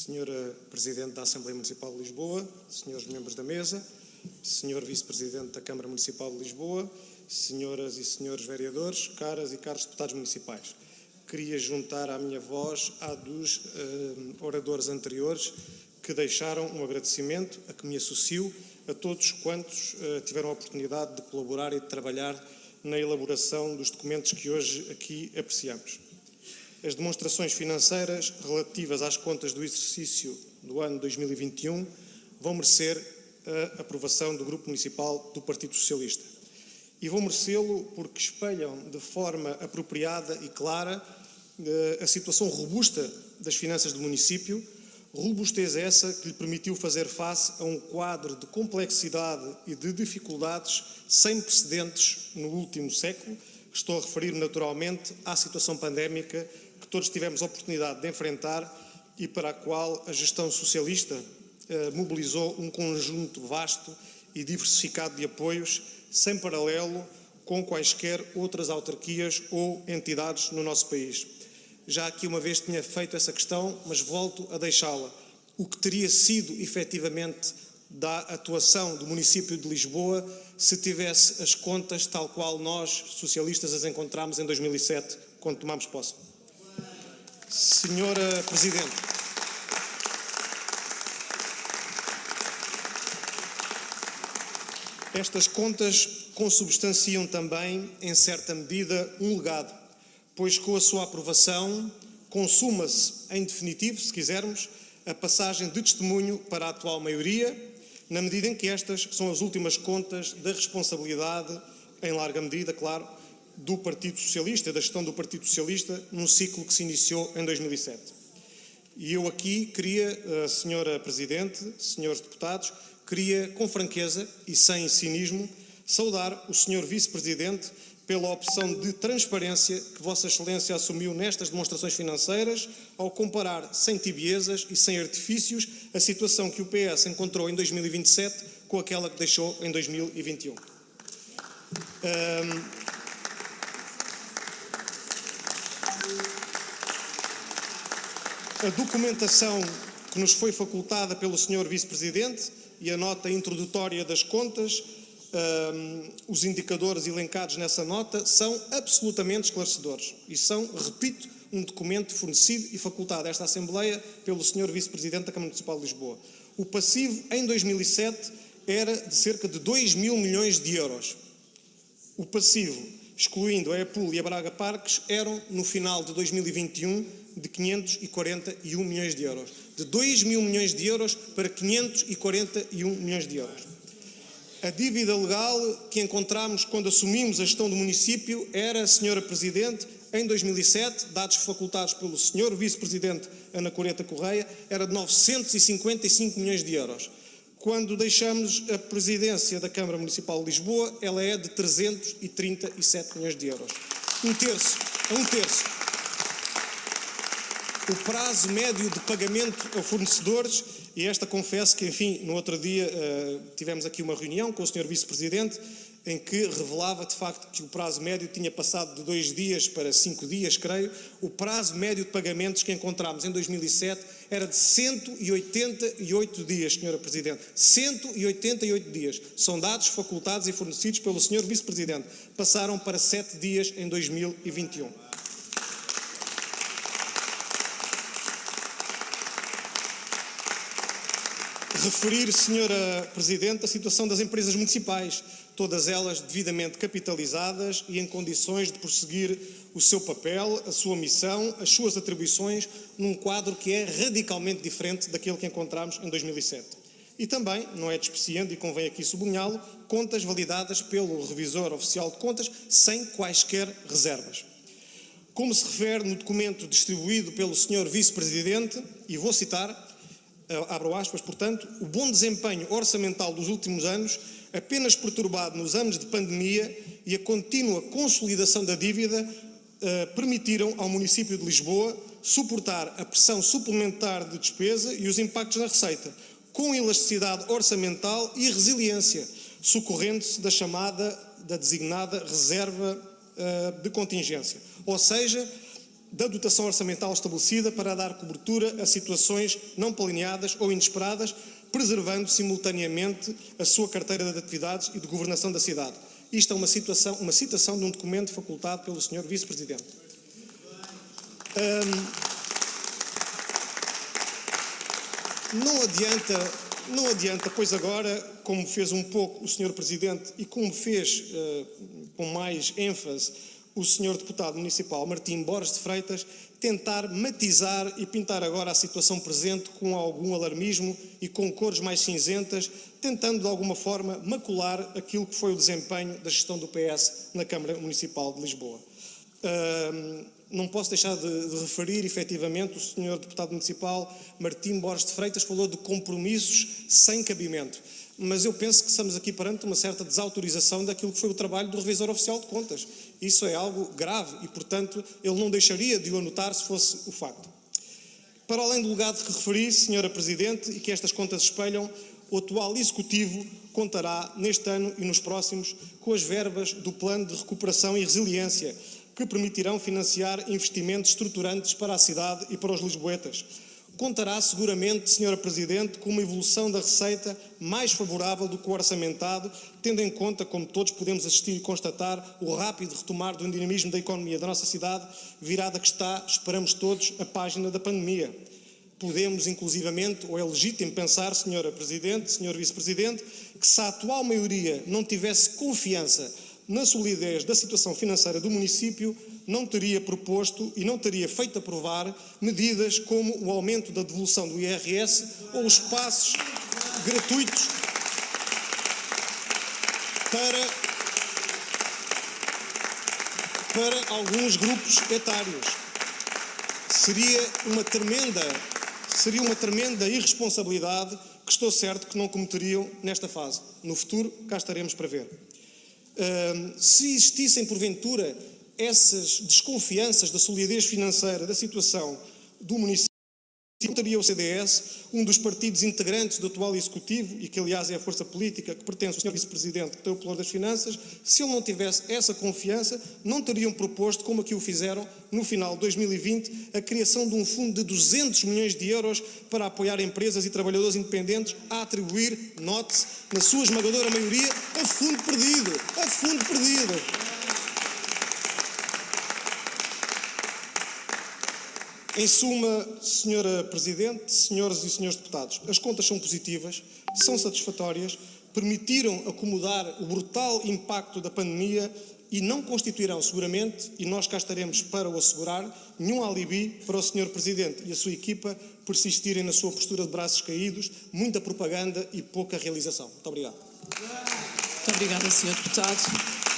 Senhora Presidente da Assembleia Municipal de Lisboa, senhores membros da mesa, senhor Vice-Presidente da Câmara Municipal de Lisboa, senhoras e senhores vereadores, caras e caros deputados municipais. Queria juntar à minha voz à dos oradores anteriores que deixaram um agradecimento, a que me associo, a todos quantos tiveram a oportunidade de colaborar e de trabalhar na elaboração dos documentos que hoje aqui apreciamos. As demonstrações financeiras relativas às contas do exercício do ano 2021 vão merecer a aprovação do Grupo Municipal do Partido Socialista. E vão merecê-lo porque espelham de forma apropriada e clara a situação robusta das finanças do município, robustez essa que lhe permitiu fazer face a um quadro de complexidade e de dificuldades sem precedentes no último século. Estou a referir naturalmente à situação pandémica que todos tivemos a oportunidade de enfrentar e para a qual a gestão socialista mobilizou um conjunto vasto e diversificado de apoios, sem paralelo com quaisquer outras autarquias ou entidades no nosso país. Já aqui uma vez tinha feito essa questão, mas volto a deixá-la. O que teria sido efetivamente da atuação do município de Lisboa se tivesse as contas tal qual nós, socialistas, as encontramos em 2007, quando tomámos posse? Senhora Presidente, estas contas consubstanciam também, em certa medida, um legado, pois com a sua aprovação consuma-se, em definitivo, se quisermos, a passagem de testemunho para a atual maioria, na medida em que estas são as últimas contas da responsabilidade, em larga medida, claro, do Partido Socialista, da gestão do Partido Socialista, num ciclo que se iniciou em 2007. E eu aqui queria, Senhora Presidente, senhores deputados, queria, com franqueza e sem cinismo, saudar o Senhor Vice-Presidente pela opção de transparência que Vossa Excelência assumiu nestas demonstrações financeiras, ao comparar, sem tibiezas e sem artifícios, a situação que o PS encontrou em 2027 com aquela que deixou em 2021. A documentação que nos foi facultada pelo Sr. Vice-Presidente e a nota introdutória das contas, os indicadores elencados nessa nota são absolutamente esclarecedores e são, repito, um documento fornecido e facultado a esta Assembleia pelo Sr. Vice-Presidente da Câmara Municipal de Lisboa. O passivo em 2007 era de cerca de 2 mil milhões de euros. O passivo, excluindo a EPUL e a Braga Parques, eram, no final de 2021, de 541 milhões de euros. De 2 mil milhões de euros para 541 milhões de euros. A dívida legal que encontramos quando assumimos a gestão do município era, Senhora Presidente, em 2007, dados facultados pelo Sr. Vice-Presidente Ana Coreta Correia, era de 955 milhões de euros. Quando deixamos a presidência da Câmara Municipal de Lisboa, ela é de 337 milhões de euros. Um terço. O prazo médio de pagamento a fornecedores, e esta confesso que, enfim, no outro dia tivemos aqui uma reunião com o Sr. Vice-Presidente em que revelava, de facto, que o prazo médio tinha passado de 2 dias para 5 dias, creio. O prazo médio de pagamentos que encontramos em 2007 era de 188 dias, Sra. Presidente. 188 dias. São dados facultados e fornecidos pelo Sr. Vice-Presidente. Passaram para 7 dias em 2021. Referir, Senhora Presidente, a situação das empresas municipais, todas elas devidamente capitalizadas e em condições de prosseguir o seu papel, a sua missão, as suas atribuições, num quadro que é radicalmente diferente daquele que encontramos em 2007. E também, não é despeciando, e convém aqui sublinhá-lo, contas validadas pelo Revisor Oficial de Contas sem quaisquer reservas. Como se refere no documento distribuído pelo Sr. Vice-Presidente, e vou citar, abro aspas, portanto, o bom desempenho orçamental dos últimos anos, apenas perturbado nos anos de pandemia e a contínua consolidação da dívida, permitiram ao município de Lisboa suportar a pressão suplementar de despesa e os impactos na receita, com elasticidade orçamental e resiliência, socorrendo-se da designada reserva de contingência. Ou seja, da dotação orçamental estabelecida para dar cobertura a situações não planeadas ou inesperadas, preservando simultaneamente a sua carteira de atividades e de governação da cidade. Isto é uma citação de um documento facultado pelo Sr. Vice-Presidente. Não adianta, pois agora, como fez um pouco o Sr. Presidente e como fez com mais ênfase o Sr. Deputado Municipal Martim Borges de Freitas, tentar matizar e pintar agora a situação presente com algum alarmismo e com cores mais cinzentas, tentando de alguma forma macular aquilo que foi o desempenho da gestão do PS na Câmara Municipal de Lisboa. Não posso deixar de referir, efetivamente, o Sr. Deputado Municipal Martim Borges de Freitas falou de compromissos sem cabimento. Mas eu penso que estamos aqui perante uma certa desautorização daquilo que foi o trabalho do Revisor Oficial de Contas. Isso é algo grave e, portanto, ele não deixaria de o anotar se fosse o facto. Para além do legado que referi, Sra. Presidente, e que estas contas espelham, o atual Executivo contará neste ano e nos próximos com as verbas do Plano de Recuperação e Resiliência, que permitirão financiar investimentos estruturantes para a cidade e para os lisboetas. Contará seguramente, Sra. Presidente, com uma evolução da receita mais favorável do que o orçamentado, tendo em conta, como todos podemos assistir e constatar, o rápido retomar do dinamismo da economia da nossa cidade, virada que está, esperamos todos, a página da pandemia. Podemos, inclusivamente, ou é legítimo pensar, Sra. Presidente, Sr. Vice-Presidente, que se a atual maioria não tivesse confiança na solidez da situação financeira do município, não teria proposto e não teria feito aprovar medidas como o aumento da devolução do IRS ou os passos gratuitos para alguns grupos etários. Seria uma tremenda irresponsabilidade que estou certo que não cometeriam nesta fase. No futuro, cá estaremos para ver. Se existissem, porventura, essas desconfianças da solidez financeira da situação do município, teria o CDS, um dos partidos integrantes do atual Executivo, e que aliás é a força política que pertence ao Sr. Vice-Presidente, que tem o pelour das finanças, se ele não tivesse essa confiança, não teriam proposto, como aqui o fizeram, no final de 2020, a criação de um fundo de 200 milhões de euros para apoiar empresas e trabalhadores independentes a atribuir, note-se, na sua esmagadora maioria, a fundo perdido. A fundo perdido. Em suma, Sra. Presidente, senhoras e senhores deputados, as contas são positivas, são satisfatórias, permitiram acomodar o brutal impacto da pandemia e não constituirão seguramente, e nós cá estaremos para o assegurar, nenhum alibi para o Sr. Presidente e a sua equipa persistirem na sua postura de braços caídos, muita propaganda e pouca realização. Muito obrigado. Muito obrigada, Sr. Deputado.